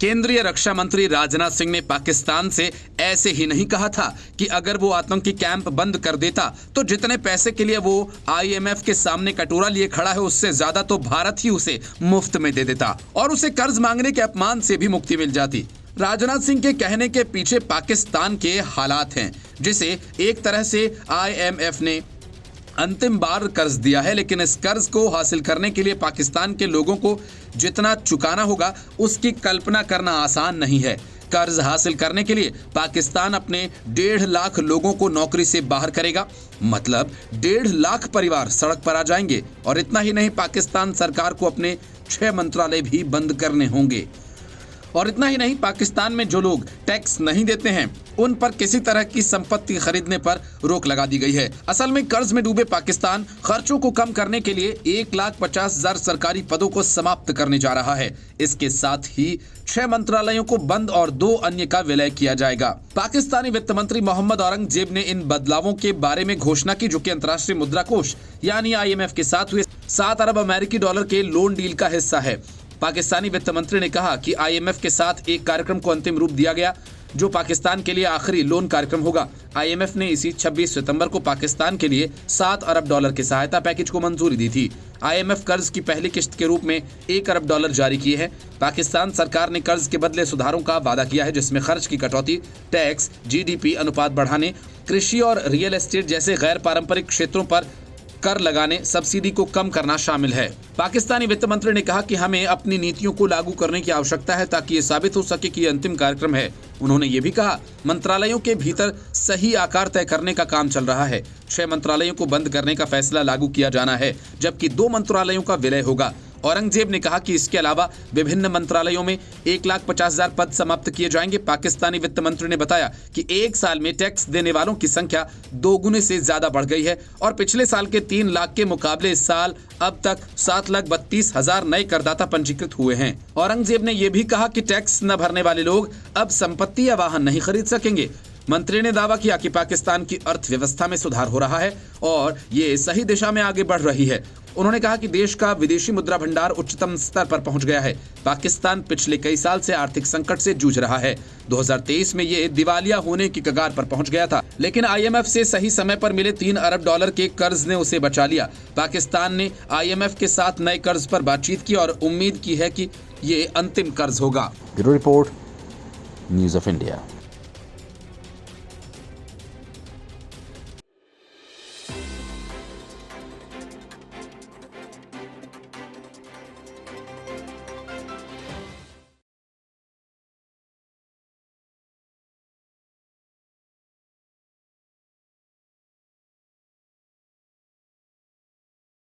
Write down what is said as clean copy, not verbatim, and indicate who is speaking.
Speaker 1: केंद्रीय रक्षा मंत्री राजनाथ सिंह ने पाकिस्तान से ऐसे ही नहीं कहा था कि अगर वो आतंकी कैंप बंद कर देता तो जितने पैसे के लिए वो IMF के सामने कटोरा लिए खड़ा है उससे ज्यादा तो भारत ही उसे मुफ्त में दे देता और उसे कर्ज मांगने के अपमान से भी मुक्ति मिल जाती। राजनाथ सिंह के कहने के पीछे पाकिस्तान के हालात हैं, जिसे एक तरह से IMF ने अंतिम बार कर्ज दिया है, लेकिन इस कर्ज को हासिल करने के लिए पाकिस्तान के लोगों को जितना चुकाना होगा उसकी कल्पना करना आसान नहीं है। कर्ज हासिल करने के लिए पाकिस्तान अपने 1.5 लाख लोगों को नौकरी से बाहर करेगा, मतलब 1.5 लाख परिवार सड़क पर आ जाएंगे। और इतना ही नहीं, पाकिस्तान सरकार को अपने 6 मंत्रालय भी बंद करने होंगे। और इतना ही नहीं, पाकिस्तान में जो लोग टैक्स नहीं देते हैं उन पर किसी तरह की संपत्ति खरीदने पर रोक लगा दी गई है। असल में कर्ज में डूबे पाकिस्तान खर्चों को कम करने के लिए 1,50,000 सरकारी पदों को समाप्त करने जा रहा है। इसके साथ ही 6 मंत्रालयों को बंद और 2 अन्य का विलय किया जाएगा। पाकिस्तानी वित्त मंत्री मोहम्मद औरंगजेब ने इन बदलावों के बारे में घोषणा की, जो कि अंतर्राष्ट्रीय मुद्रा कोष यानी IMF के साथ हुए 7 अरब अमेरिकी डॉलर के लोन डील का हिस्सा है। पाकिस्तानी वित्त मंत्री ने कहा कि IMF के साथ एक कार्यक्रम को अंतिम रूप दिया गया जो पाकिस्तान के लिए आखिरी लोन कार्यक्रम होगा। IMF ने इसी 26 सितंबर को पाकिस्तान के लिए 7 अरब डॉलर के सहायता पैकेज को मंजूरी दी थी। IMF कर्ज की पहली किश्त के रूप में 1 अरब डॉलर जारी किए हैं। पाकिस्तान सरकार ने कर्ज के बदले सुधारों का वादा किया है, जिसमें खर्च की कटौती, टैक्स, GDP अनुपात बढ़ाने, कृषि और रियल एस्टेट जैसे गैर पारंपरिक क्षेत्रों पर कर लगाने, सब्सिडी को कम करना शामिल है। पाकिस्तानी वित्त मंत्री ने कहा कि हमें अपनी नीतियों को लागू करने की आवश्यकता है ताकि ये साबित हो सके कि ये अंतिम कार्यक्रम है। उन्होंने ये भी कहा, मंत्रालयों के भीतर सही आकार तय करने का काम चल रहा है। 6 मंत्रालयों को बंद करने का फैसला लागू किया जाना है, जबकि 2 मंत्रालयों का विलय होगा। औरंगजेब ने कहा कि इसके अलावा विभिन्न मंत्रालयों में 1,50,000 पद समाप्त किए जाएंगे। पाकिस्तानी वित्त मंत्री ने बताया कि 1 साल में टैक्स देने वालों की संख्या 2 गुने से ज्यादा बढ़ गई है और पिछले साल के 3 लाख के मुकाबले इस साल अब तक 7,32,000 नए करदाता पंजीकृत हुए हैं। औरंगजेब ने यह भी कहा कि टैक्स न भरने वाले लोग अब संपत्ति या वाहन नहीं खरीद सकेंगे। मंत्री ने दावा किया कि पाकिस्तान की अर्थव्यवस्था में सुधार हो रहा है और ये सही दिशा में आगे बढ़ रही है। उन्होंने कहा कि देश का विदेशी मुद्रा भंडार उच्चतम स्तर पर पहुंच गया है। पाकिस्तान पिछले कई साल से आर्थिक संकट से जूझ रहा है। 2023 में ये दिवालिया होने की कगार पर पहुंच गया था, लेकिन IMF से सही समय पर मिले 3 अरब डॉलर के कर्ज ने उसे बचा लिया। पाकिस्तान ने IMF के साथ नए कर्ज पर बातचीत की और उम्मीद की है कि ये अंतिम कर्ज होगा।
Speaker 2: Bureau report, news of India.